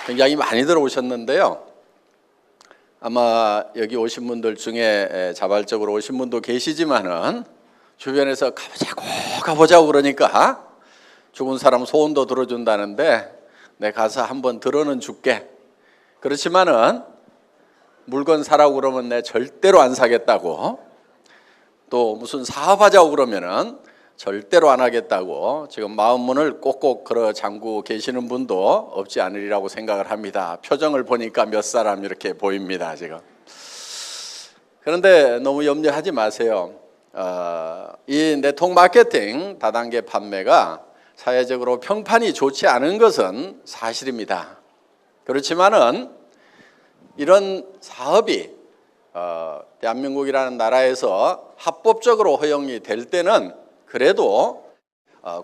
굉장히 많이 들어오셨는데요. 아마 여기 오신 분들 중에 자발적으로 오신 분도 계시지만은 주변에서 가보자고 그러니까 죽은 사람 소원도 들어준다는데 내 가서 한번 들어는 줄게. 그렇지만은 물건 사라고 그러면 내 절대로 안 사겠다고, 또 무슨 사업하자고 그러면은 절대로 안 하겠다고 지금 마음문을 꼭꼭 걸어 잠그고 계시는 분도 없지 않으리라고 생각을 합니다. 표정을 보니까 몇 사람 이렇게 보입니다 지금. 그런데 너무 염려하지 마세요. 이 네트워크 마케팅 다단계 판매가 사회적으로 평판이 좋지 않은 것은 사실입니다. 그렇지만은 이런 사업이 대한민국이라는 나라에서 합법적으로 허용이 될 때는 그래도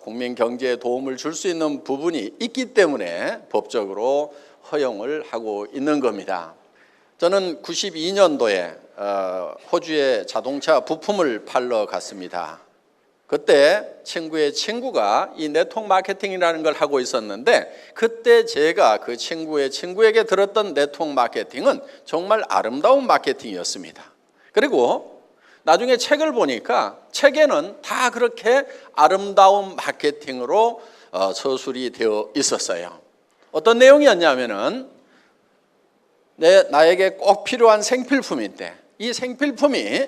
국민 경제에 도움을 줄 수 있는 부분이 있기 때문에 법적으로 허용을 하고 있는 겁니다. 저는 92년도에 호주에 자동차 부품을 팔러 갔습니다. 그때 친구의 친구가 이 네트워크 마케팅이라는 걸 하고 있었는데, 그때 제가 그 친구의 친구에게 들었던 네트워크 마케팅은 정말 아름다운 마케팅이었습니다. 그리고 나중에 책을 보니까 책에는 다 그렇게 아름다운 마케팅으로 서술이 되어 있었어요. 어떤 내용이었냐면은 나에게 꼭 필요한 생필품인데 이 생필품이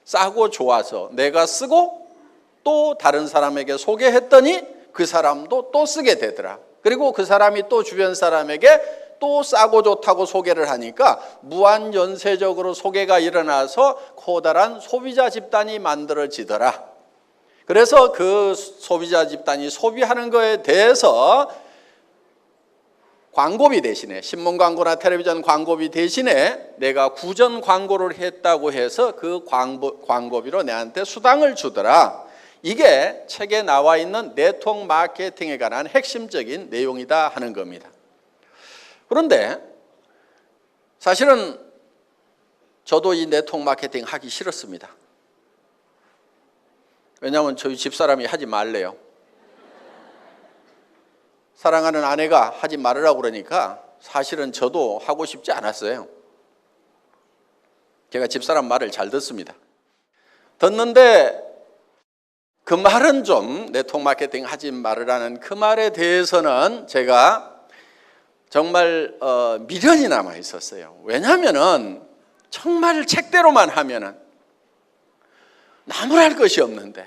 싸고 좋아서 내가 쓰고 또 다른 사람에게 소개했더니 그 사람도 또 쓰게 되더라. 그리고 그 사람이 또 주변 사람에게 또 싸고 좋다고 소개를 하니까 무한연쇄적으로 소개가 일어나서 커다란 소비자 집단이 만들어지더라. 그래서 그 소비자 집단이 소비하는 거에 대해서 광고비 대신에, 신문 광고나 텔레비전 광고비 대신에 내가 구전 광고를 했다고 해서 그 광고비로 내한테 수당을 주더라. 이게 책에 나와 있는 네트워크 마케팅에 관한 핵심적인 내용이다 하는 겁니다. 그런데 사실은 저도 이 네트워크 마케팅 하기 싫었습니다. 왜냐하면 저희 집사람이 하지 말래요. 사랑하는 아내가 하지 말으라고 그러니까 사실은 저도 하고 싶지 않았어요. 제가 집사람 말을 잘 듣습니다. 듣는데 그 말은 좀 네트워크 마케팅 하지 말으라는 그 말에 대해서는 제가 정말 미련이 남아 있었어요. 왜냐하면은 정말 책대로만 하면은 나무랄 것이 없는데,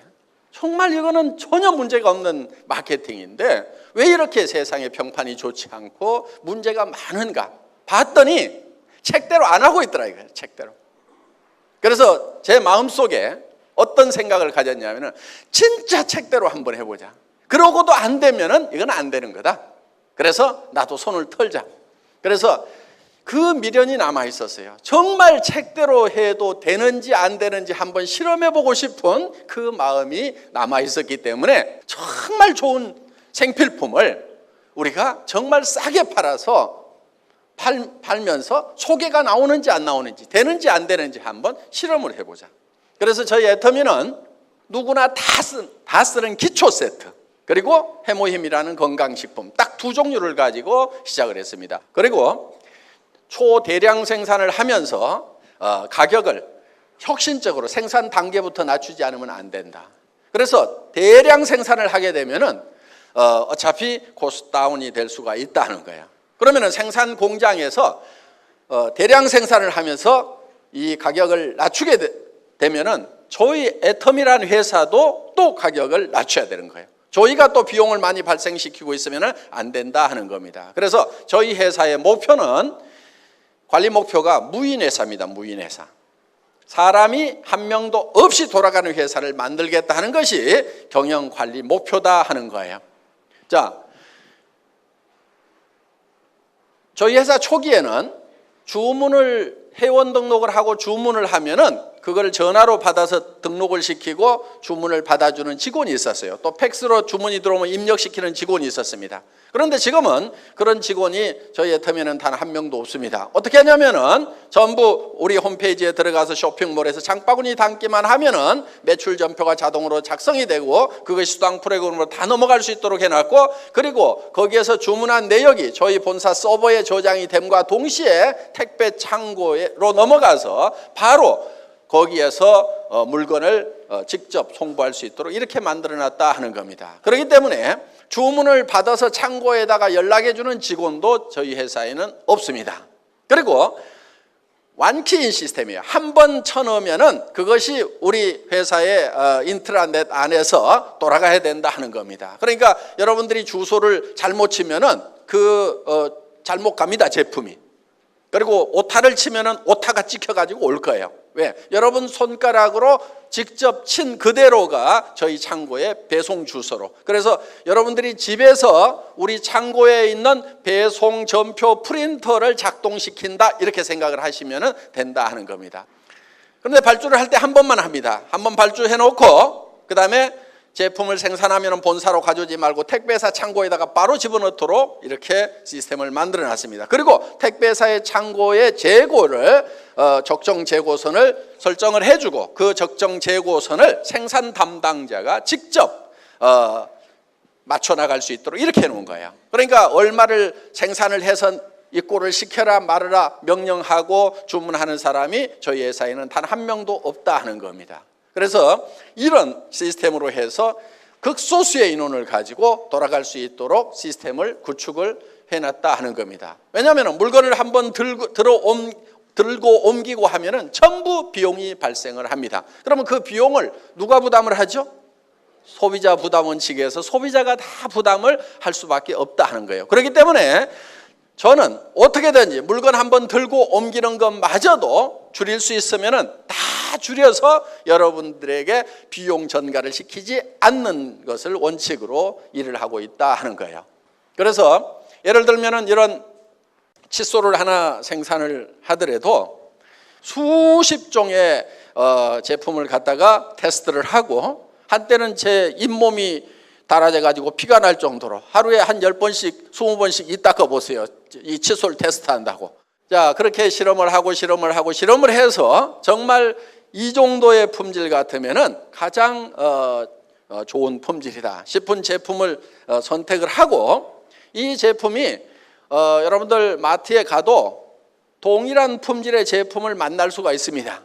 정말 이거는 전혀 문제가 없는 마케팅인데 왜 이렇게 세상의 평판이 좋지 않고 문제가 많은가 봤더니 책대로 안 하고 있더라 이거예요. 책대로. 그래서 제 마음속에 어떤 생각을 가졌냐면은 진짜 책대로 한번 해보자. 그러고도 안 되면은 이건 안 되는 거다. 그래서 나도 손을 털자. 그래서 그 미련이 남아 있었어요. 정말 책대로 해도 되는지 안 되는지 한번 실험해보고 싶은 그 마음이 남아 있었기 때문에 정말 좋은 생필품을 우리가 정말 싸게 팔아서 팔면서 소개가 나오는지 안 나오는지, 되는지 안 되는지 한번 실험을 해보자. 그래서 저희 애터미는 누구나 다 쓰는 기초 세트, 그리고 해모힘이라는 건강식품 딱 두 종류를 가지고 시작을 했습니다. 그리고 초대량 생산을 하면서 가격을 혁신적으로 생산 단계부터 낮추지 않으면 안 된다. 그래서 대량 생산을 하게 되면은 어차피 코스트 다운이 될 수가 있다는 거예요. 그러면은 생산 공장에서 대량 생산을 하면서 이 가격을 낮추게 되면은 저희 애터미라는 회사도 또 가격을 낮춰야 되는 거예요. 저희가 또 비용을 많이 발생시키고 있으면 안 된다 하는 겁니다. 그래서 저희 회사의 목표는, 관리 목표가 무인회사입니다. 무인회사. 사람이 한 명도 없이 돌아가는 회사를 만들겠다 하는 것이 경영관리 목표다 하는 거예요. 자, 저희 회사 초기에는 주문을, 회원 등록을 하고 주문을 하면은 그걸 전화로 받아서 등록을 시키고 주문을 받아주는 직원이 있었어요. 또 팩스로 주문이 들어오면 입력시키는 직원이 있었습니다. 그런데 지금은 그런 직원이 저희 애터미는 단 한 명도 없습니다. 어떻게 하냐면은 전부 우리 홈페이지에 들어가서 쇼핑몰에서 장바구니 담기만 하면은 매출 전표가 자동으로 작성이 되고 그것이 수당 프로그램으로 다 넘어갈 수 있도록 해놨고, 그리고 거기에서 주문한 내역이 저희 본사 서버에 저장이 됨과 동시에 택배 창고로 넘어가서 바로 거기에서 물건을 직접 송부할 수 있도록 이렇게 만들어놨다 하는 겁니다. 그렇기 때문에 주문을 받아서 창고에다가 연락해주는 직원도 저희 회사에는 없습니다. 그리고 완키인 시스템이에요. 한 번 쳐넣으면은 그것이 우리 회사의 인트라넷 안에서 돌아가야 된다 하는 겁니다. 그러니까 여러분들이 주소를 잘못 치면은 잘못 갑니다, 제품이. 그리고 오타를 치면은 오타가 찍혀가지고 올 거예요. 왜? 여러분 손가락으로 직접 친 그대로가 저희 창고의 배송 주소로. 그래서 여러분들이 집에서 우리 창고에 있는 배송 전표 프린터를 작동시킨다 이렇게 생각을 하시면 된다 하는 겁니다. 그런데 발주를 할 때 한 번만 합니다. 한 번 발주해 놓고 그 다음에 제품을 생산하면 본사로 가져오지 말고 택배사 창고에다가 바로 집어넣도록 이렇게 시스템을 만들어 놨습니다. 그리고 택배사의 창고의 재고를 적정 재고선을 설정을 해주고 그 적정 재고선을 생산 담당자가 직접 맞춰 나갈 수 있도록 이렇게 해놓은 거예요. 그러니까 얼마를 생산을 해서 입고를 시켜라 말아라 명령하고 주문하는 사람이 저희 회사에는 단 한 명도 없다 하는 겁니다. 그래서 이런 시스템으로 해서 극소수의 인원을 가지고 돌아갈 수 있도록 시스템을 구축을 해놨다 하는 겁니다. 왜냐하면 물건을 한번 들고 옮기고 하면은 전부 비용이 발생을 합니다. 그러면 그 비용을 누가 부담을 하죠? 소비자 부담 원칙에서 소비자가 다 부담을 할 수밖에 없다 하는 거예요. 그렇기 때문에 저는 어떻게든지 물건 한번 들고 옮기는 것마저도 줄일 수 있으면은 다 줄여서 여러분들에게 비용 전가를 시키지 않는 것을 원칙으로 일을 하고 있다 하는 거예요. 그래서 예를 들면은 이런 칫솔을 하나 생산을 하더라도 수십 종의 제품을 갖다가 테스트를 하고 한때는 제 잇몸이 달아져 가지고 피가 날 정도로 하루에 한 10번씩 20번씩 이 닦아 보세요. 이 칫솔 테스트한다고. 자, 그렇게 실험을 하고 해서 정말 이 정도의 품질 같으면은 가장 좋은 품질이다 싶은 제품을 선택을 하고, 이 제품이 여러분들 마트에 가도 동일한 품질의 제품을 만날 수가 있습니다.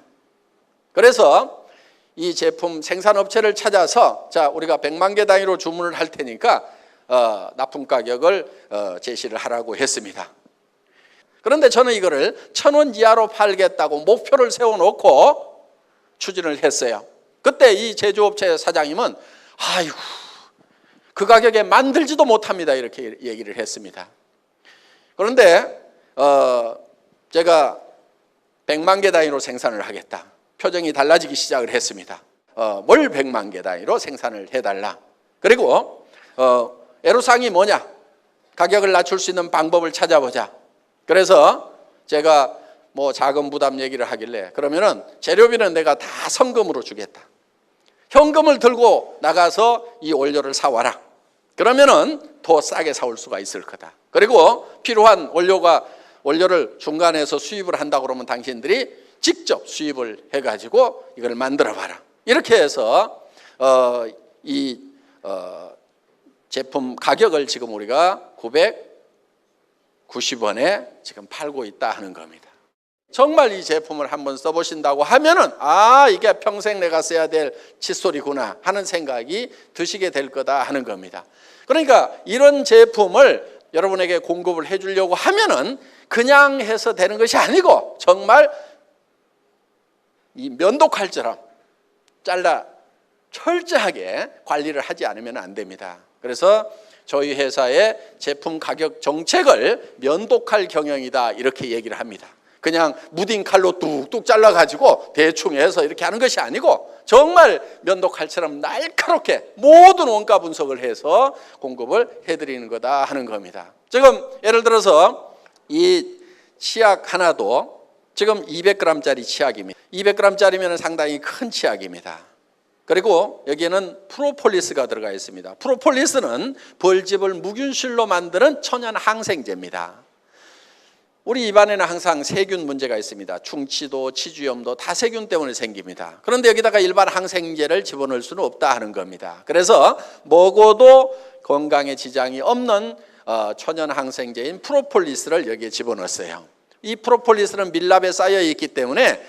그래서 이 제품 생산업체를 찾아서 자, 우리가 100만 개 단위로 주문을 할 테니까 납품 가격을 제시를 하라고 했습니다. 그런데 저는 이거를 1,000원 이하로 팔겠다고 목표를 세워놓고 추진을 했어요. 그때 이 제조업체 사장님은 아이고 그 가격에 만들지도 못합니다 이렇게 얘기를 했습니다. 그런데 제가 100만 개 단위로 생산을 하겠다. 표정이 달라지기 시작을 했습니다. 뭘 100만 개 단위로 생산을 해달라. 그리고 애로사항이 뭐냐? 가격을 낮출 수 있는 방법을 찾아보자. 그래서 제가 뭐 자금 부담 얘기를 하길래 그러면은 재료비는 내가 다 성금으로 주겠다. 현금을 들고 나가서 이 원료를 사와라. 그러면은 더 싸게 사올 수가 있을 거다. 그리고 필요한 원료를 중간에서 수입을 한다고 그러면 당신들이 직접 수입을 해가지고 이걸 만들어 봐라. 이렇게 해서 이 제품 가격을 지금 우리가 990원에 지금 팔고 있다 하는 겁니다. 정말 이 제품을 한번 써보신다고 하면은 이게 평생 내가 써야 될 칫솔이구나 하는 생각이 드시게 될 거다 하는 겁니다. 그러니까 이런 제품을 여러분에게 공급을 해주려고 하면은 그냥 해서 되는 것이 아니고 정말 이 면도칼처럼 잘라 철저하게 관리를 하지 않으면 안 됩니다. 그래서 저희 회사의 제품 가격 정책을 면도칼 경영이다 이렇게 얘기를 합니다. 그냥 무딘 칼로 뚝뚝 잘라가지고 대충 해서 이렇게 하는 것이 아니고 정말 면도칼처럼 날카롭게 모든 원가 분석을 해서 공급을 해드리는 거다 하는 겁니다. 지금 예를 들어서 이 치약 하나도 지금 200g짜리 치약입니다. 200g짜리면 상당히 큰 치약입니다. 그리고 여기에는 프로폴리스가 들어가 있습니다. 프로폴리스는 벌집을 무균실로 만드는 천연 항생제입니다. 우리 입안에는 항상 세균 문제가 있습니다. 충치도 치주염도 다 세균 때문에 생깁니다. 그런데 여기다가 일반 항생제를 집어넣을 수는 없다 하는 겁니다. 그래서 먹어도 건강에 지장이 없는 천연 항생제인 프로폴리스를 여기에 집어넣었어요. 이 프로폴리스는 밀랍에 쌓여 있기 때문에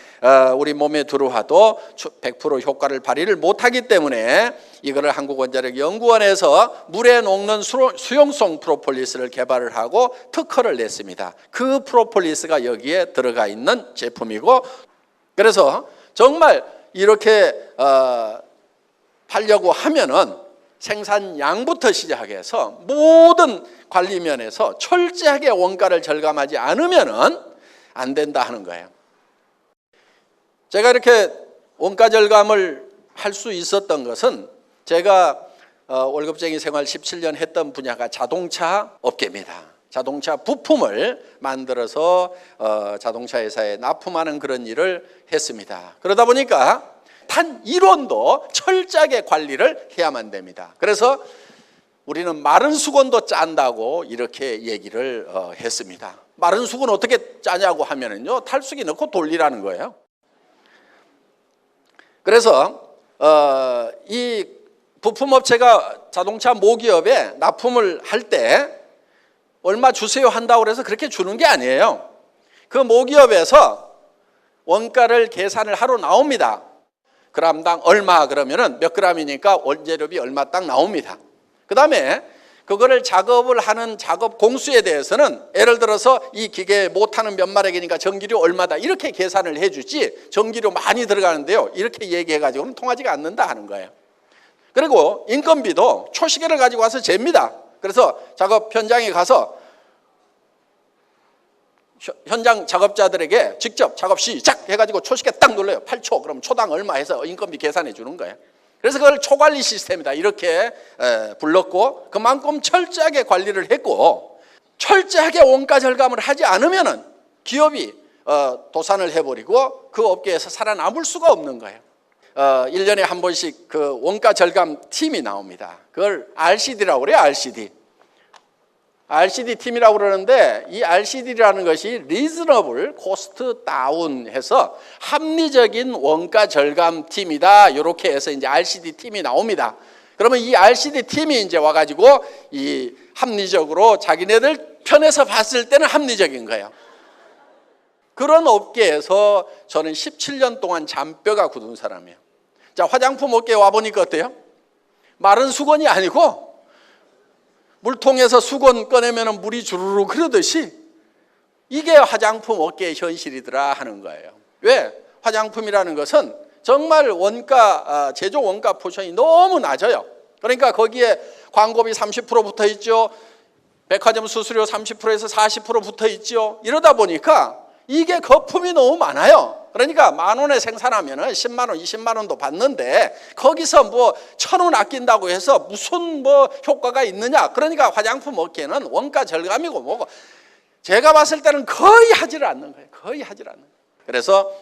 우리 몸에 들어와도 100% 효과를 발휘를 못하기 때문에 이거를 한국원자력연구원에서 물에 녹는 수용성 프로폴리스를 개발을 하고 특허를 냈습니다. 그 프로폴리스가 여기에 들어가 있는 제품이고, 그래서 정말 이렇게 팔려고 하면은 생산량부터 시작해서 모든 관리 면에서 철저하게 원가를 절감하지 않으면은 안 된다 하는 거예요. 제가 이렇게 원가 절감을 할 수 있었던 것은 제가 월급쟁이 생활 17년 했던 분야가 자동차 업계입니다. 자동차 부품을 만들어서 자동차 회사에 납품하는 그런 일을 했습니다. 그러다 보니까 단 1원도 철저하게 관리를 해야만 됩니다. 그래서 우리는 마른 수건도 짠다고 이렇게 얘기를 했습니다. 마른 수건 어떻게 짜냐고 하면은요, 탈수기 넣고 돌리라는 거예요. 그래서 이 부품업체가 자동차 모기업에 납품을 할 때 얼마 주세요 한다고 해서 그렇게 주는 게 아니에요. 그 모기업에서 원가를 계산을 하러 나옵니다. 그람당 얼마 그러면은 몇 그램이니까 원재료비 얼마 딱 나옵니다. 그 다음에 그거를 작업을 하는 작업 공수에 대해서는 예를 들어서 이 기계 못하는 몇 마력이니까 전기료 얼마다 이렇게 계산을 해주지, 전기료 많이 들어가는데요 이렇게 얘기해가지고는 통하지가 않는다 하는 거예요. 그리고 인건비도 초시계를 가지고 와서 잽니다. 그래서 작업 현장에 가서 현장 작업자들에게 직접 작업 시작 해가지고 초시계 딱 눌러요. 8초 그럼 초당 얼마 해서 인건비 계산해 주는 거예요. 그래서 그걸 초관리 시스템이다 이렇게 불렀고, 그만큼 철저하게 관리를 했고, 철저하게 원가 절감을 하지 않으면은 기업이 도산을 해버리고 그 업계에서 살아남을 수가 없는 거예요. 1년에 한 번씩 그 원가 절감 팀이 나옵니다. 그걸 RCD라고 그래요. RCD 팀이라고 그러는데, 이 RCD라는 것이 Reasonable Cost Down 해서 합리적인 원가 절감 팀이다. 이렇게 해서 이제 RCD 팀이 나옵니다. 그러면 이 RCD 팀이 이제 와가지고 이 합리적으로 자기네들 편에서 봤을 때는 합리적인 거예요. 그런 업계에서 저는 17년 동안 잔뼈가 굳은 사람이에요. 자, 화장품 업계에 와보니까 어때요? 마른 수건이 아니고 물통에서 수건 꺼내면 물이 주르르 흐르듯이 이게 화장품 업계의 현실이더라 하는 거예요. 왜? 화장품이라는 것은 정말 원가, 제조 원가 포션이 너무 낮아요. 그러니까 거기에 광고비 30% 붙어 있죠. 백화점 수수료 30%에서 40% 붙어 있죠. 이러다 보니까 이게 거품이 너무 많아요. 그러니까 10,000원에 생산하면은 10만 원, 20만 원도 받는데 거기서 뭐 1,000원 아낀다고 해서 무슨 뭐 효과가 있느냐? 그러니까 화장품 업계는 원가 절감이고 뭐고 제가 봤을 때는 거의 하지를 않는 거예요. 거의 하지를 않는 거예요. 그래서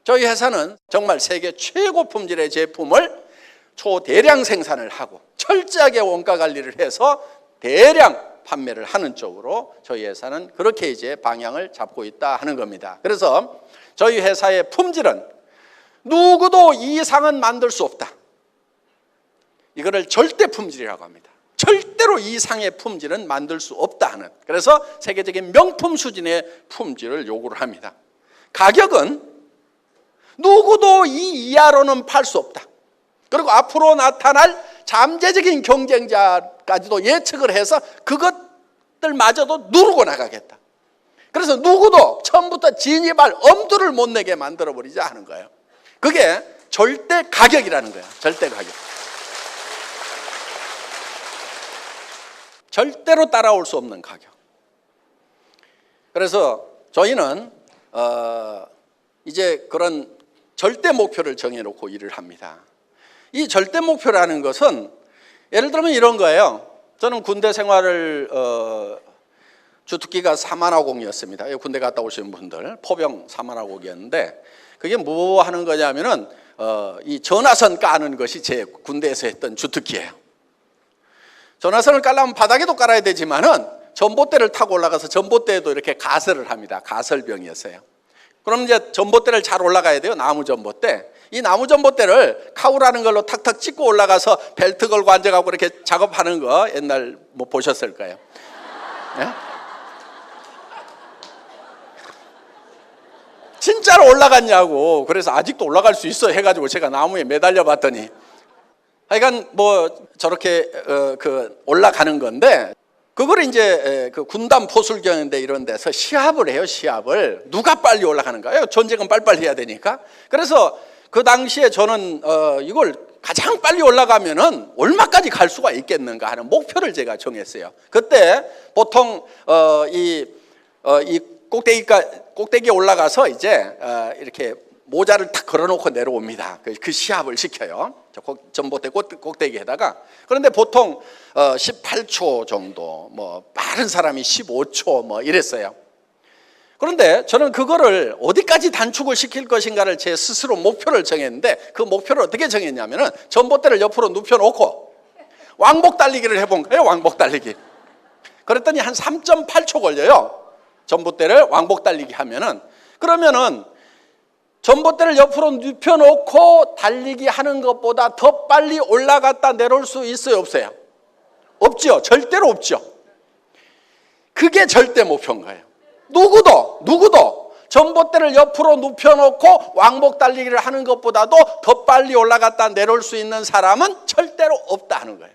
저희 회사는 정말 세계 최고 품질의 제품을 초대량 생산을 하고 철저하게 원가 관리를 해서 대량 판매를 하는 쪽으로 저희 회사는 그렇게 이제 방향을 잡고 있다 하는 겁니다. 그래서 저희 회사의 품질은 누구도 이 이상은 만들 수 없다. 이거를 절대 품질이라고 합니다. 절대로 이 이상의 품질은 만들 수 없다 하는, 그래서 세계적인 명품 수준의 품질을 요구를 합니다. 가격은 누구도 이 이하로는 팔 수 없다. 그리고 앞으로 나타날 잠재적인 경쟁자까지도 예측을 해서 그것들마저도 누르고 나가겠다. 그래서 누구도 처음부터 진입할 엄두를 못 내게 만들어버리자 하는 거예요. 그게 절대 가격이라는 거예요. 절대 가격. 절대로 따라올 수 없는 가격. 그래서 저희는 이제 그런 절대 목표를 정해놓고 일을 합니다. 이 절대 목표라는 것은 예를 들면 이런 거예요. 저는 군대 생활을 주특기가 사만화곡이었습니다. 군대 갔다 오신 분들 포병 사만화곡이었는데 그게 뭐 하는 거냐면은 이 전화선 까는 것이 제 군대에서 했던 주특기예요. 전화선을 깔려면 바닥에도 깔아야 되지만은 전봇대를 타고 올라가서 전봇대에도 이렇게 가설을 합니다. 가설병이었어요. 그럼 이제 전봇대를 잘 올라가야 돼요. 나무 전봇대. 이 나무 전봇대를 카우라는 걸로 탁탁 찍고 올라가서 벨트 걸고 앉아가고 이렇게 작업하는 거 옛날 뭐 보셨을 거예요. 네? 진짜로 올라갔냐고. 그래서 아직도 올라갈 수 있어 해가지고 제가 나무에 매달려 봤더니 하여간 뭐 저렇게 올라가는 건데 그걸 이제 그 군단 포술경인데 이런 데서 시합을 해요. 시합을 누가 빨리 올라가는가요? 전쟁은 빨리빨리 해야 되니까. 그래서 그 당시에 저는 이걸 가장 빨리 올라가면은 얼마까지 갈 수가 있겠는가 하는 목표를 제가 정했어요. 그때 보통 이 꼭대기에 올라가서 이제 이렇게 모자를 탁 걸어놓고 내려옵니다. 그 시합을 시켜요. 전봇대 꼭대기에다가. 그런데 보통 18초 정도, 뭐 빠른 사람이 15초 뭐 이랬어요. 그런데 저는 그거를 어디까지 단축을 시킬 것인가를 제 스스로 목표를 정했는데 그 목표를 어떻게 정했냐면은 전봇대를 옆으로 눕혀놓고 왕복 달리기를 해본 거예요. 왕복 달리기. 그랬더니 한 3.8초 걸려요. 전봇대를 왕복 달리기 하면은. 그러면은 전봇대를 옆으로 눕혀놓고 달리기 하는 것보다 더 빨리 올라갔다 내려올 수 있어요? 없어요? 없죠. 절대로 없죠. 그게 절대 목표인 거예요. 누구도 전봇대를 옆으로 눕혀놓고 왕복 달리기를 하는 것보다도 더 빨리 올라갔다 내려올 수 있는 사람은 절대로 없다 하는 거예요.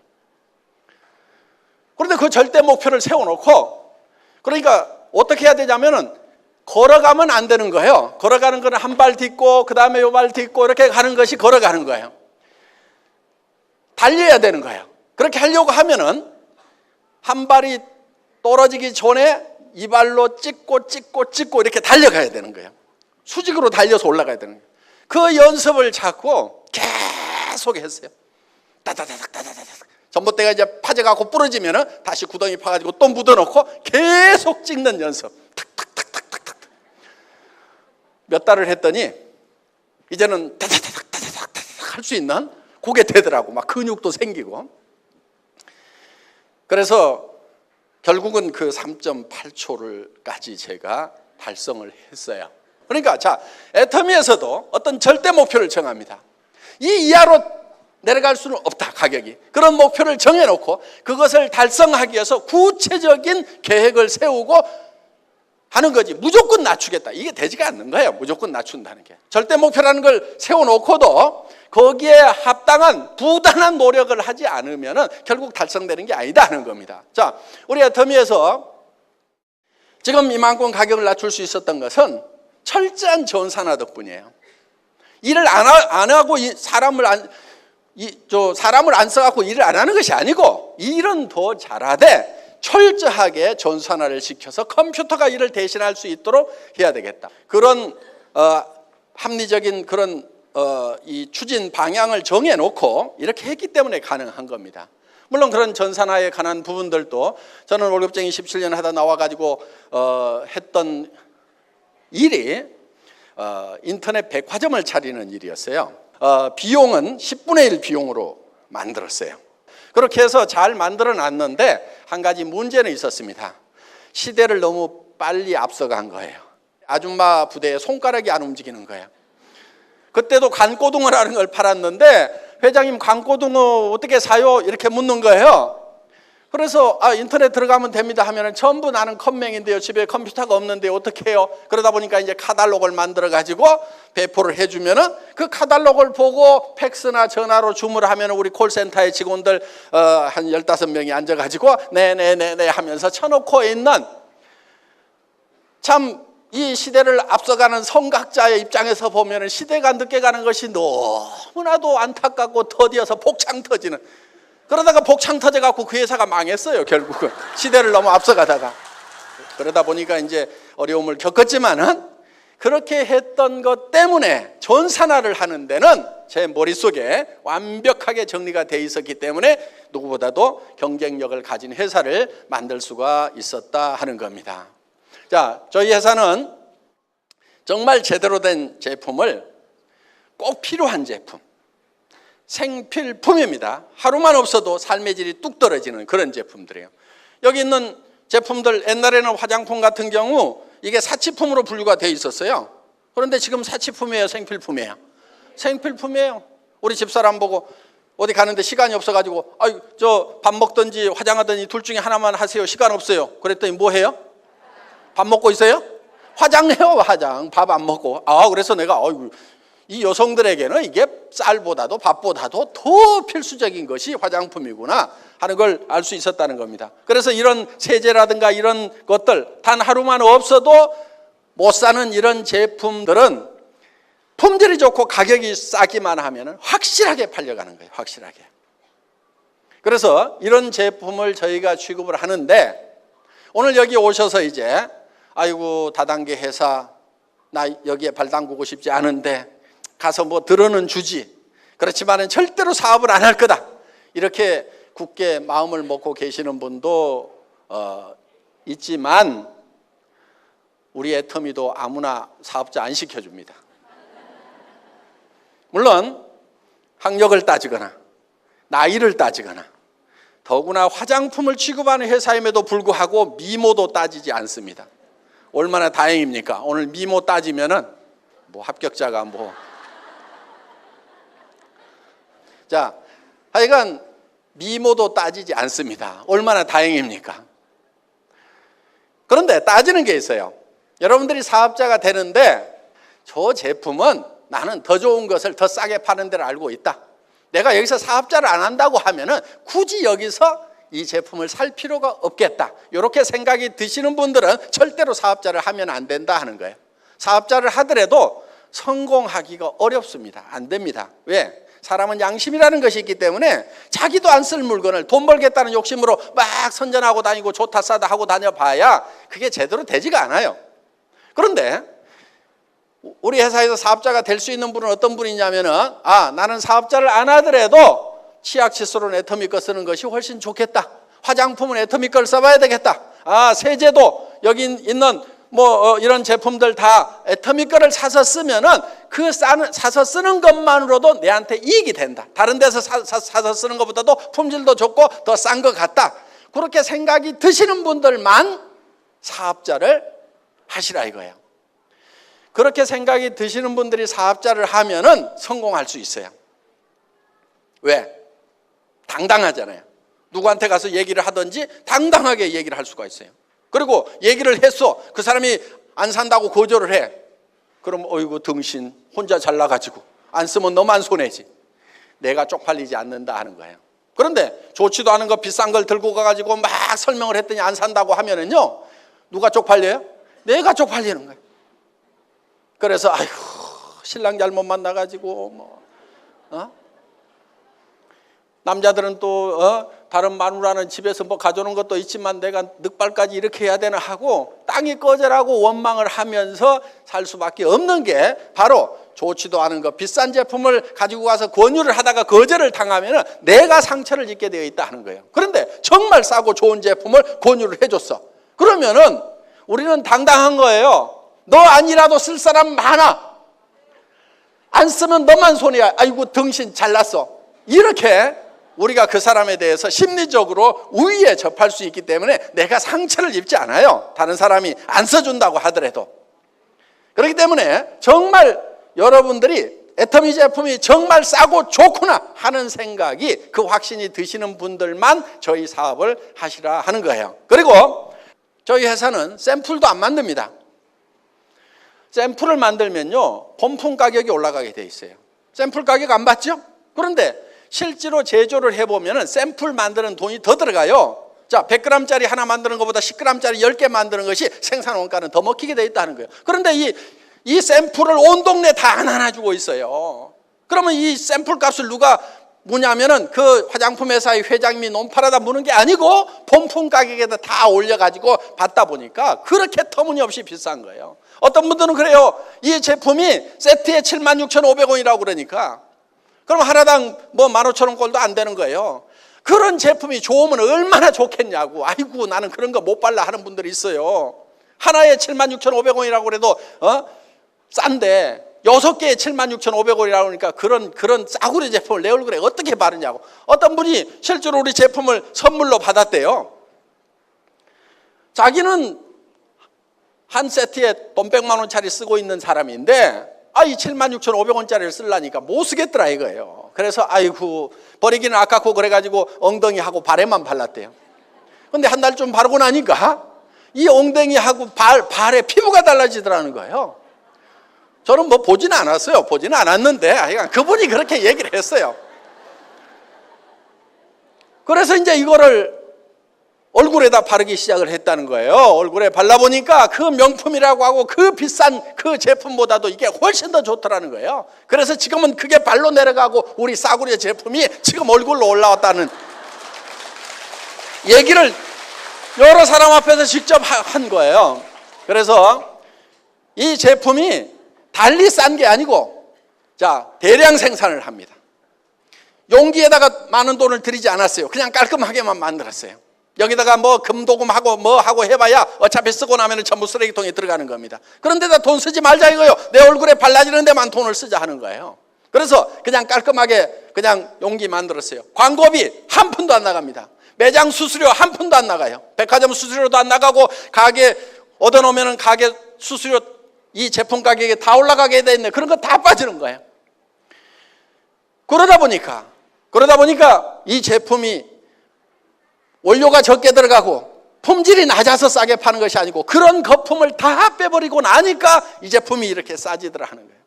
그런데 그 절대 목표를 세워놓고 그러니까 어떻게 해야 되냐면은 걸어가면 안 되는 거예요. 걸어가는 거는 한 발 딛고 그 다음에 요 발 딛고 이렇게 가는 것이 걸어가는 거예요. 달려야 되는 거예요. 그렇게 하려고 하면은 한 발이 떨어지기 전에 이 발로 찍고 이렇게 달려가야 되는 거예요. 수직으로 달려서 올라가야 되는 거예요. 그 연습을 자꾸 계속 했어요. 따다다닥 전봇대가 이제 파져가고 부러지면은 다시 구덩이 파가지고 또 묻어놓고 계속 찍는 연습. 탁탁탁탁탁탁. 몇 달을 했더니 이제는 따다다닥 할 수 있는 그게 되더라고. 막 근육도 생기고. 그래서 결국은 그 3.8초를까지 제가 달성을 했어요. 그러니까 자, 애터미에서도 어떤 절대 목표를 정합니다. 이 이하로 내려갈 수는 없다, 가격이. 그런 목표를 정해놓고 그것을 달성하기 위해서 구체적인 계획을 세우고 하는 거지. 무조건 낮추겠다. 이게 되지가 않는 거예요. 무조건 낮춘다는 게. 절대 목표라는 걸 세워놓고도 거기에 합당한 부단한 노력을 하지 않으면 결국 달성되는 게 아니다 하는 겁니다. 자, 우리 애터미에서 지금 이만큼 가격을 낮출 수 있었던 것은 철저한 전산화 덕분이에요. 일을 안 하고 사람을 안 써갖고 일을 안 하는 것이 아니고 일은 더 잘하되 철저하게 전산화를 시켜서 컴퓨터가 일을 대신할 수 있도록 해야 되겠다. 그런 합리적인 그런 이 추진 방향을 정해놓고 이렇게 했기 때문에 가능한 겁니다. 물론 그런 전산화에 관한 부분들도 저는 월급쟁이 17년 하다 나와가지고 했던 일이 인터넷 백화점을 차리는 일이었어요. 비용은 10분의 1 비용으로 만들었어요. 그렇게 해서 잘 만들어 놨는데 한 가지 문제는 있었습니다. 시대를 너무 빨리 앞서간 거예요. 아줌마 부대에 손가락이 안 움직이는 거예요. 그때도 간고등어라는 걸 팔았는데 회장님 간고등어 어떻게 사요? 이렇게 묻는 거예요. 그래서 인터넷 들어가면 됩니다 하면은 전부 나는 컴맹인데요. 집에 컴퓨터가 없는데 어떻게 해요? 그러다 보니까 이제 카탈로그를 만들어 가지고 배포를 해주면은 그 카탈로그를 보고 팩스나 전화로 주문을 하면은 우리 콜센터의 직원들 한 15명이 앉아 가지고 네네네네 하면서 쳐놓고 있는 참 이 시대를 앞서가는 선각자의 입장에서 보면은 시대가 늦게 가는 것이 너무나도 안타깝고 더디어서 복창 터지는 그러다가 복창 터져갖고 그 회사가 망했어요. 결국은 시대를 너무 앞서가다가 그러다 보니까 이제 어려움을 겪었지만은 그렇게 했던 것 때문에 전산화를 하는 데는 제 머릿속에 완벽하게 정리가 돼 있었기 때문에 누구보다도 경쟁력을 가진 회사를 만들 수가 있었다 하는 겁니다. 자, 저희 회사는 정말 제대로 된 제품을 꼭 필요한 제품, 생필품입니다. 하루만 없어도 삶의 질이 뚝 떨어지는 그런 제품들이에요. 여기 있는 제품들, 옛날에는 화장품 같은 경우 이게 사치품으로 분류가 되어 있었어요. 그런데 지금 사치품이에요, 생필품이에요? 생필품이에요. 우리 집사람 보고 어디 가는데 시간이 없어가지고 저 밥 먹든지 화장하든지 둘 중에 하나만 하세요. 시간 없어요. 그랬더니 뭐 해요? 밥 먹고 있어요? 화장해요, 화장. 밥 안 먹고. 그래서 내가 이 여성들에게는 이게 쌀보다도 밥보다도 더 필수적인 것이 화장품이구나 하는 걸 알 수 있었다는 겁니다. 그래서 이런 세제라든가 이런 것들 단 하루만 없어도 못 사는 이런 제품들은 품질이 좋고 가격이 싸기만 하면 확실하게 팔려가는 거예요. 확실하게. 그래서 이런 제품을 저희가 취급을 하는데 오늘 여기 오셔서 이제 아이고 다단계 회사 나 여기에 발 담그고 싶지 않은데 가서 뭐 들어는 주지. 그렇지만은 절대로 사업을 안 할 거다. 이렇게 굳게 마음을 먹고 계시는 분도 있지만 우리 애터미도 아무나 사업자 안 시켜줍니다. 물론 학력을 따지거나 나이를 따지거나 더구나 화장품을 취급하는 회사임에도 불구하고 미모도 따지지 않습니다. 얼마나 다행입니까? 오늘 미모 따지면은 뭐 합격자가 뭐 자, 하여간 미모도 따지지 않습니다. 얼마나 다행입니까? 그런데 따지는 게 있어요. 여러분들이 사업자가 되는데 저 제품은 나는 더 좋은 것을 더 싸게 파는 데를 알고 있다. 내가 여기서 사업자를 안 한다고 하면은 굳이 여기서 이 제품을 살 필요가 없겠다. 이렇게 생각이 드시는 분들은 절대로 사업자를 하면 안 된다 하는 거예요. 사업자를 하더라도 성공하기가 어렵습니다. 안 됩니다. 왜? 사람은 양심이라는 것이 있기 때문에 자기도 안 쓸 물건을 돈 벌겠다는 욕심으로 막 선전하고 다니고 좋다 싸다 하고 다녀봐야 그게 제대로 되지가 않아요. 그런데 우리 회사에서 사업자가 될 수 있는 분은 어떤 분이냐면은 나는 사업자를 안 하더라도 치약 칫솔은 애터미 거 쓰는 것이 훨씬 좋겠다. 화장품은 애터미 걸 써봐야 되겠다. 세제도 여기 있는 이런 제품들 다 애터미 거를 사서 쓰면은 사서 쓰는 것만으로도 내한테 이익이 된다. 다른 데서 사서 쓰는 것보다도 품질도 좋고 더 싼 것 같다. 그렇게 생각이 드시는 분들만 사업자를 하시라 이거예요. 그렇게 생각이 드시는 분들이 사업자를 하면은 성공할 수 있어요. 왜? 당당하잖아요. 누구한테 가서 얘기를 하든지 당당하게 얘기를 할 수가 있어요. 그리고 얘기를 했어. 그 사람이 안 산다고 거절을 해. 그럼 어이구 등신 혼자 잘나가지고 안 쓰면 너만 손해지. 내가 쪽팔리지 않는다 하는 거예요. 그런데 좋지도 않은 거 비싼 걸 들고 가가지고 막 설명을 했더니 안 산다고 하면은요, 누가 쪽팔려요? 내가 쪽팔리는 거예요. 그래서 아이고 신랑 잘못 만나가지고 남자들은 또 다른 마누라는 집에서 뭐 가져오는 것도 있지만 내가 늑발까지 이렇게 해야 되나 하고 땅이 꺼져라고 원망을 하면서 살 수밖에 없는 게 바로 좋지도 않은 거 비싼 제품을 가지고 가서 권유를 하다가 거절을 당하면 내가 상처를 입게 되어 있다 하는 거예요. 그런데 정말 싸고 좋은 제품을 권유를 해줬어. 그러면은 우리는 당당한 거예요. 너 아니라도 쓸 사람 많아. 안 쓰면 너만 손해야. 아이고 등신 잘났어. 이렇게 우리가 그 사람에 대해서 심리적으로 우위에 접할 수 있기 때문에 내가 상처를 입지 않아요. 다른 사람이 안 써준다고 하더라도. 그렇기 때문에 정말 여러분들이 애터미 제품이 정말 싸고 좋구나 하는 생각이 그 확신이 드시는 분들만 저희 사업을 하시라 하는 거예요. 그리고 저희 회사는 샘플도 안 만듭니다. 샘플을 만들면요 본품 가격이 올라가게 돼 있어요. 샘플 가격 안 받죠? 그런데 실제로 제조를 해보면 샘플 만드는 돈이 더 들어가요. 자, 100g짜리 하나 만드는 것보다 10g짜리 10개 만드는 것이 생산 원가는 더 먹히게 돼 있다는 거예요. 그런데 이 샘플을 온 동네 다 하나 주고 있어요. 그러면 이 샘플 값을 누가 무냐면은 그 화장품 회사의 회장님이 논팔아다 무는 게 아니고 본품 가격에다 다 올려가지고 받다 보니까 그렇게 터무니없이 비싼 거예요. 어떤 분들은 그래요. 이 제품이 세트에 76,500원이라고 그러니까 그럼 하나당 뭐 15,000원 꼴도 안 되는 거예요. 그런 제품이 좋으면 얼마나 좋겠냐고. 아이고 나는 그런 거 못 발라 하는 분들이 있어요. 하나에 76,500원이라고 그래도 싼데 6개에 76,500원이라고 그러니까 그런 싸구려 제품을 내 얼굴에 어떻게 바르냐고. 어떤 분이 실제로 우리 제품을 선물로 받았대요. 자기는 한 세트에 돈 100만 원짜리 쓰고 있는 사람인데 이 76,500원짜리를 쓰려니까 못 쓰겠더라 이거예요. 그래서 아이고 버리기는 아깝고 그래가지고 엉덩이하고 발에만 발랐대요. 근데 한 달 좀 바르고 나니까 이 엉덩이하고 발에 피부가 달라지더라는 거예요. 저는 뭐 보지는 않았어요. 보지는 않았는데 그분이 그렇게 얘기를 했어요. 그래서 이제 이거를 얼굴에다 바르기 시작을 했다는 거예요. 얼굴에 발라보니까 그 명품이라고 하고 그 비싼 그 제품보다도 이게 훨씬 더 좋더라는 거예요. 그래서 지금은 그게 발로 내려가고 우리 싸구려 제품이 지금 얼굴로 올라왔다는 얘기를 여러 사람 앞에서 직접 한 거예요. 그래서 이 제품이 달리 싼 게 아니고 대량 생산을 합니다. 용기에다가 많은 돈을 들이지 않았어요. 그냥 깔끔하게만 만들었어요. 여기다가 뭐 금도금하고 뭐 하고 해봐야 어차피 쓰고 나면 전부 쓰레기통에 들어가는 겁니다. 그런데다 돈 쓰지 말자 이거요. 내 얼굴에 발라지는 데만 돈을 쓰자 하는 거예요. 그래서 그냥 깔끔하게 그냥 용기 만들었어요. 광고비 한 푼도 안 나갑니다. 매장 수수료 한 푼도 안 나가요. 백화점 수수료도 안 나가고 가게 얻어놓으면 가게 수수료 이 제품 가격에 다 올라가게 돼 있네. 그런 거 다 빠지는 거예요. 그러다 보니까 이 제품이 원료가 적게 들어가고 품질이 낮아서 싸게 파는 것이 아니고 그런 거품을 다 빼버리고 나니까 이 제품이 이렇게 싸지더라 하는 거예요.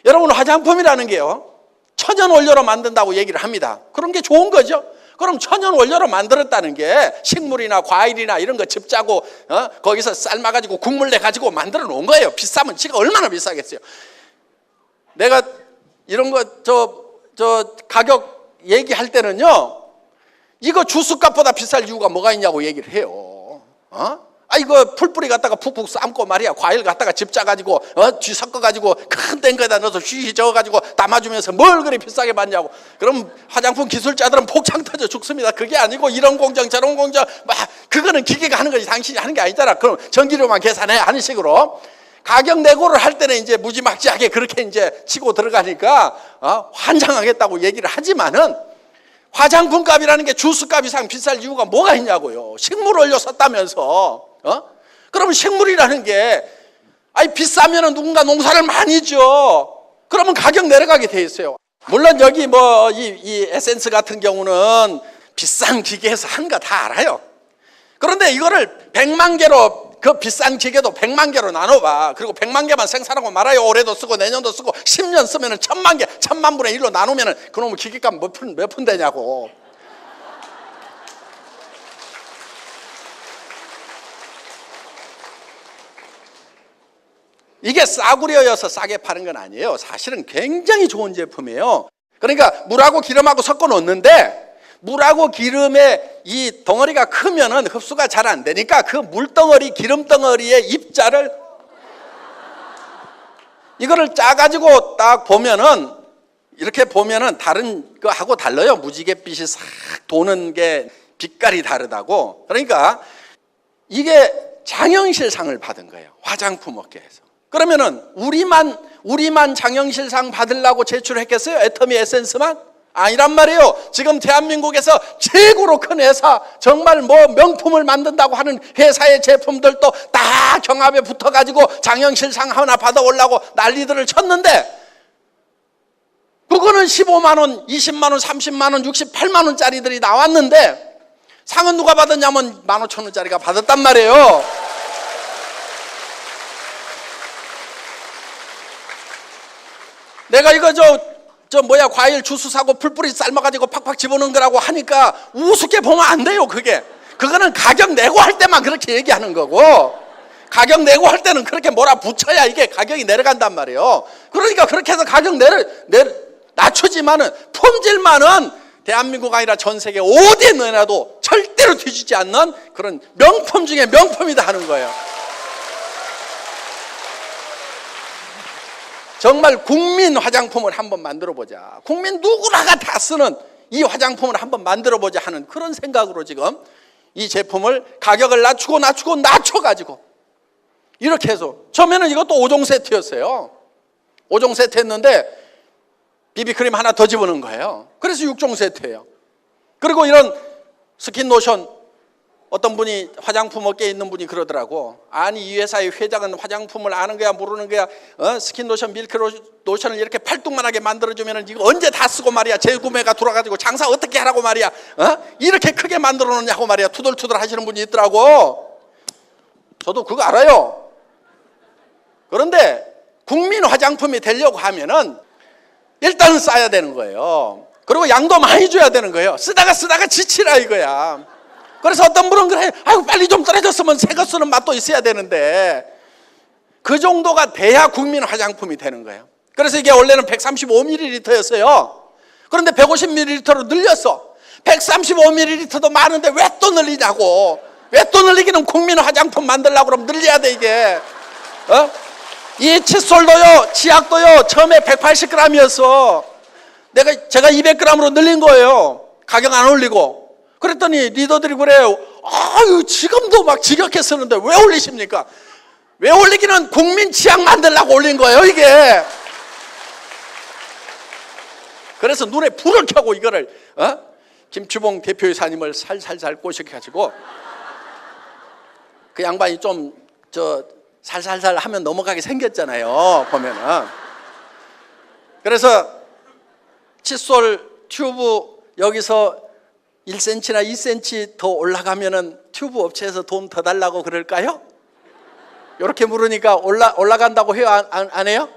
여러분 화장품이라는 게요 천연 원료로 만든다고 얘기를 합니다. 그런 게 좋은 거죠. 그럼 천연 원료로 만들었다는 게 식물이나 과일이나 이런 거 즙 짜고 거기서 삶아가지고 국물 내가지고 만들어 놓은 거예요. 비싸면 지가 얼마나 비싸겠어요. 내가 이런 거 가격 얘기할 때는요 이거 주스값보다 비쌀 이유가 뭐가 있냐고 얘기를 해요. 이거 풀뿌리 갖다가 푹푹 삶고 말이야 과일 갖다가 즙 짜가지고 뒤섞어가지고 큰 땡거에다 넣어서 휘휘 저어가지고 담아주면서 뭘 그리 비싸게 받냐고. 그럼 화장품 기술자들은 폭창 터져 죽습니다. 그게 아니고 이런 공정 저런 공정 그거는 기계가 하는 거지 당신이 하는 게 아니잖아. 그럼 전기료만 계산해 하는 식으로 가격 내고를 할 때는 이제 무지막지하게 그렇게 이제 치고 들어가니까 환장하겠다고 얘기를 하지만은 화장품 값이라는 게 주스 값 이상 비쌀 이유가 뭐가 있냐고요. 식물 원료 썼다면서. 그러면 식물이라는 게 비싸면 누군가 농사를 많이 지어. 그러면 가격 내려가게 돼 있어요. 물론 여기 뭐 이 에센스 같은 경우는 비싼 기계에서 한 거 다 알아요. 그런데 이거를 100만 개로 그 비싼 기계도 100만 개로 나눠봐. 그리고 100만 개만 생산하고 말아요. 올해도 쓰고 내년도 쓰고 10년 쓰면 1000만 개, 1000만 분의 1로 나누면 그놈의 기계값 몇 푼 되냐고. 이게 싸구려여서 싸게 파는 건 아니에요. 사실은 굉장히 좋은 제품이에요. 그러니까 물하고 기름하고 섞어 놓는데 물하고 기름의 이 덩어리가 크면은 흡수가 잘 안 되니까 그 물덩어리, 기름덩어리의 입자를 이거를 짜가지고 딱 보면은 이렇게 보면은 다른 거하고 달라요. 무지갯빛이 싹 도는 게 빛깔이 다르다고. 그러니까 이게 장영실상을 받은 거예요. 화장품 업계에서. 그러면은 우리만 장영실상 받으려고 제출했겠어요? 애터미 에센스만? 아니란 말이에요. 지금 대한민국에서 최고로 큰 회사, 정말 뭐 명품을 만든다고 하는 회사의 제품들도 다 경합에 붙어가지고 장영실상 하나 받아오려고 난리들을 쳤는데 그거는 15만 원, 20만 원, 30만 원, 68만 원짜리들이 나왔는데 상은 누가 받았냐면 15,000원짜리가 받았단 말이에요. 내가 이거 과일 주스 사고 풀뿌리 삶아가지고 팍팍 집어넣은 거라고 하니까 우습게 보면 안 돼요. 그거는 가격 내고 할 때만 그렇게 얘기하는 거고 가격 내고 할 때는 그렇게 뭐라 붙여야 이게 가격이 내려간단 말이에요. 그러니까 그렇게 해서 가격 낮추지만은 품질만은 대한민국 아니라 전 세계 어디에 넣어놔도 절대로 뒤지지 않는 그런 명품 중에 명품이다 하는 거예요. 정말 국민 화장품을 한번 만들어 보자. 국민 누구나가 다 쓰는 이 화장품을 한번 만들어 보자 하는 그런 생각으로 지금 이 제품을 가격을 낮춰가지고 이렇게 해서 처음에는 이것도 5종 세트였어요. 5종 세트 했는데 비비크림 하나 더 집어넣은 거예요. 그래서 6종 세트예요. 그리고 이런 스킨 로션, 어떤 분이 화장품 업계에 있는 분이 그러더라고. 아니 이 회사의 회장은 화장품을 아는 거야 모르는 거야. 스킨 로션, 밀크 로션을 이렇게 팔뚝만하게 만들어주면 이거 언제 다 쓰고 말이야. 재구매가 돌아가지고 장사 어떻게 하라고 말이야. 이렇게 크게 만들어 놓냐고 말이야. 투덜투덜 하시는 분이 있더라고. 저도 그거 알아요. 그런데 국민 화장품이 되려고 하면은 일단은 싸야 되는 거예요. 그리고 양도 많이 줘야 되는 거예요. 쓰다가 지치라 이거야. 그래서 어떤 분은 그래, 아이고 빨리 좀 떨어졌으면 새 거 쓰는 맛도 있어야 되는데 그 정도가 돼야 국민 화장품이 되는 거예요. 그래서 이게 원래는 135ml였어요. 그런데 150ml로 늘렸어. 135ml도 많은데 왜 또 늘리냐고. 왜 또 늘리기는 국민 화장품 만들려고 그러면 늘려야 돼 이게. 이 칫솔도요, 치약도요, 처음에 180g이었어. 제가 200g으로 늘린 거예요. 가격 안 올리고. 그랬더니 리더들이 그래요. 아유, 지금도 막 지겹게 쓰는데 왜 올리십니까? 왜 올리기는 국민 치약 만들려고 올린 거예요, 이게. 그래서 눈에 불을 켜고 이거를, 김추봉 대표이사님을 살살살 꼬셔가지고 그 양반이 좀, 살살살 하면 넘어가게 생겼잖아요, 보면은. 그래서 칫솔 튜브 여기서 1cm나 2cm 더 올라가면은 튜브 업체에서 돈 더 달라고 그럴까요? 이렇게 물으니까 올라간다고 해요? 안 해요?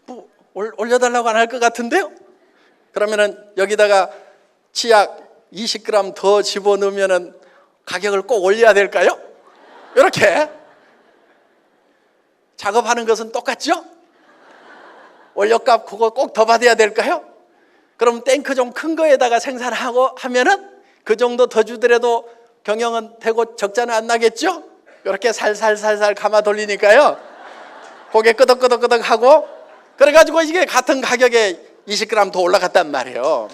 뭐 올려달라고 안 할 것 같은데요? 그러면은 여기다가 치약 20g 더 집어넣으면은 가격을 꼭 올려야 될까요? 이렇게 작업하는 것은 똑같죠? 원료값 그거 꼭 더 받아야 될까요? 그럼 탱크 좀 큰 거에다가 생산하고 하면은 그 정도 더 주더라도 경영은 되고 적자는 안 나겠죠? 이렇게 살살살살 감아 돌리니까요. 고개 끄덕끄덕끄덕 하고 그래가지고 이게 같은 가격에 20g 더 올라갔단 말이에요.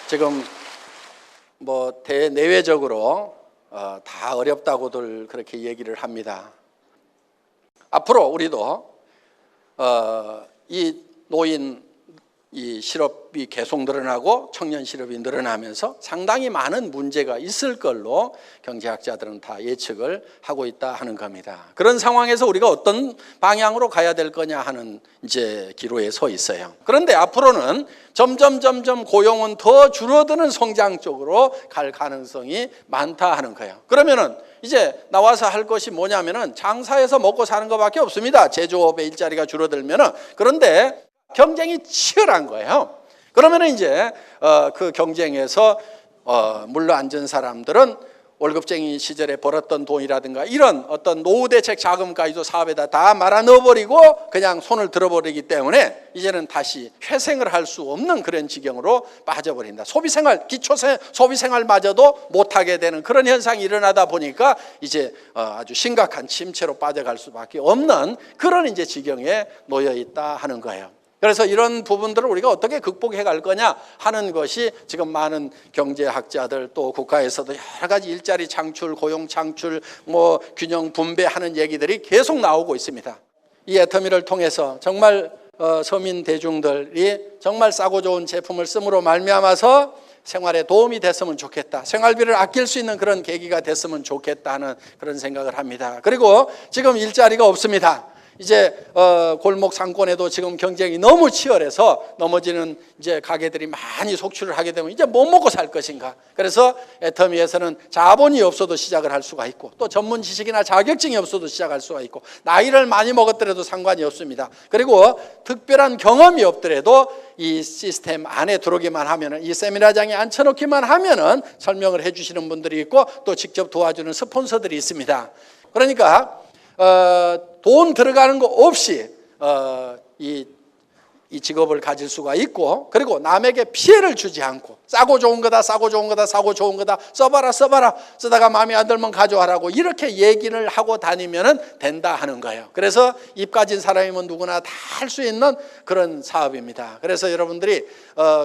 지금 뭐 대내외적으로 다 어렵다고들 그렇게 얘기를 합니다. 앞으로 우리도 이 노인 이 실업이 계속 늘어나고 청년 실업이 늘어나면서 상당히 많은 문제가 있을 걸로 경제학자들은 다 예측을 하고 있다 하는 겁니다. 그런 상황에서 우리가 어떤 방향으로 가야 될 거냐 하는 이제 기로에 서 있어요. 그런데 앞으로는 점점 고용은 더 줄어드는 성장 쪽으로 갈 가능성이 많다 하는 거예요. 그러면은 이제 나와서 할 것이 뭐냐면은 장사해서 먹고 사는 것밖에 없습니다. 제조업의 일자리가 줄어들면은. 그런데 경쟁이 치열한 거예요. 그러면은 이제 그 경쟁에서 물러앉은 사람들은 월급쟁이 시절에 벌었던 돈이라든가 이런 어떤 노후대책 자금까지도 사업에다 다 말아 넣어버리고 그냥 손을 들어버리기 때문에 이제는 다시 회생을 할 수 없는 그런 지경으로 빠져버린다. 소비생활, 기초 소비생활마저도 못하게 되는 그런 현상이 일어나다 보니까 이제 아주 심각한 침체로 빠져갈 수밖에 없는 그런 이제 지경에 놓여 있다 하는 거예요. 그래서 이런 부분들을 우리가 어떻게 극복해 갈 거냐 하는 것이 지금 많은 경제학자들 또 국가에서도 여러 가지 일자리 창출, 고용 창출, 뭐 균형 분배하는 얘기들이 계속 나오고 있습니다. 이 애터미를 통해서 정말 서민 대중들이 정말 싸고 좋은 제품을 씀으로 말미암아서 생활에 도움이 됐으면 좋겠다. 생활비를 아낄 수 있는 그런 계기가 됐으면 좋겠다 하는 그런 생각을 합니다. 그리고 지금 일자리가 없습니다. 이제 골목 상권에도 지금 경쟁이 너무 치열해서 넘어지는 이제 가게들이 많이 속출을 하게 되면 이제 뭐 먹고 살 것인가. 그래서 애터미에서는 자본이 없어도 시작을 할 수가 있고 또 전문 지식이나 자격증이 없어도 시작할 수가 있고 나이를 많이 먹었더라도 상관이 없습니다. 그리고 특별한 경험이 없더라도 이 시스템 안에 들어오기만 하면은 이 세미나장에 앉혀놓기만 하면은 설명을 해주시는 분들이 있고 또 직접 도와주는 스폰서들이 있습니다. 그러니까 돈 들어가는 거 없이 이 직업을 가질 수가 있고 그리고 남에게 피해를 주지 않고 싸고 좋은 거다, 싸고 좋은 거다, 싸고 좋은 거다. 써봐라, 써봐라. 쓰다가 마음에 안 들면 가져와라고 이렇게 얘기를 하고 다니면 된다 하는 거예요. 그래서 입 가진 사람이면 누구나 다 할 수 있는 그런 사업입니다. 그래서 여러분들이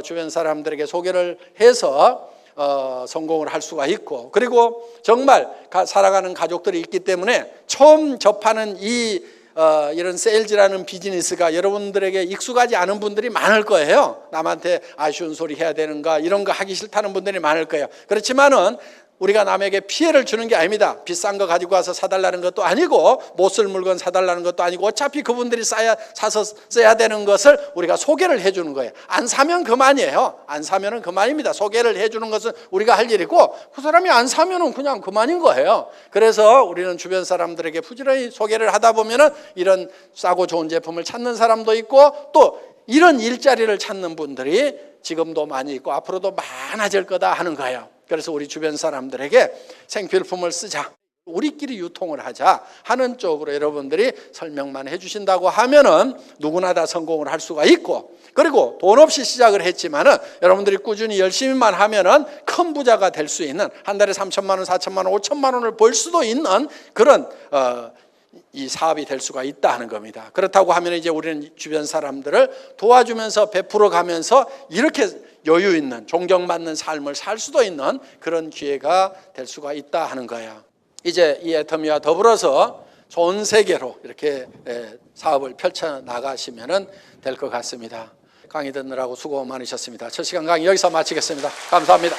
주변 사람들에게 소개를 해서 성공을 할 수가 있고, 그리고 정말 살아가는 가족들이 있기 때문에 처음 접하는 이런 세일즈라는 비즈니스가 여러분들에게 익숙하지 않은 분들이 많을 거예요. 남한테 아쉬운 소리 해야 되는가 이런 거 하기 싫다는 분들이 많을 거예요. 그렇지만은 우리가 남에게 피해를 주는 게 아닙니다. 비싼 거 가지고 와서 사달라는 것도 아니고 못 쓸 물건 사달라는 것도 아니고 어차피 그분들이 사서 써야 되는 것을 우리가 소개를 해주는 거예요. 안 사면 그만이에요. 안 사면은 그만입니다. 소개를 해주는 것은 우리가 할 일이고 그 사람이 안 사면은 그냥 그만인 거예요. 그래서 우리는 주변 사람들에게 부지런히 소개를 하다 보면은 이런 싸고 좋은 제품을 찾는 사람도 있고 또 이런 일자리를 찾는 분들이 지금도 많이 있고 앞으로도 많아질 거다 하는 거예요. 그래서 우리 주변 사람들에게 생필품을 쓰자, 우리끼리 유통을 하자 하는 쪽으로 여러분들이 설명만 해주신다고 하면은 누구나 다 성공을 할 수가 있고, 그리고 돈 없이 시작을 했지만은 여러분들이 꾸준히 열심히만 하면은 큰 부자가 될 수 있는, 한 달에 3천만 원, 4천만 원, 5천만 원을 벌 수도 있는 그런 이 사업이 될 수가 있다 하는 겁니다. 그렇다고 하면 이제 우리는 주변 사람들을 도와주면서 베풀어 가면서 이렇게 여유 있는 존경받는 삶을 살 수도 있는 그런 기회가 될 수가 있다 하는 거예요. 이제 이 애터미와 더불어서 전 세계로 이렇게 사업을 펼쳐 나가시면 될 것 같습니다. 강의 듣느라고 수고 많으셨습니다. 첫 시간 강의 여기서 마치겠습니다. 감사합니다.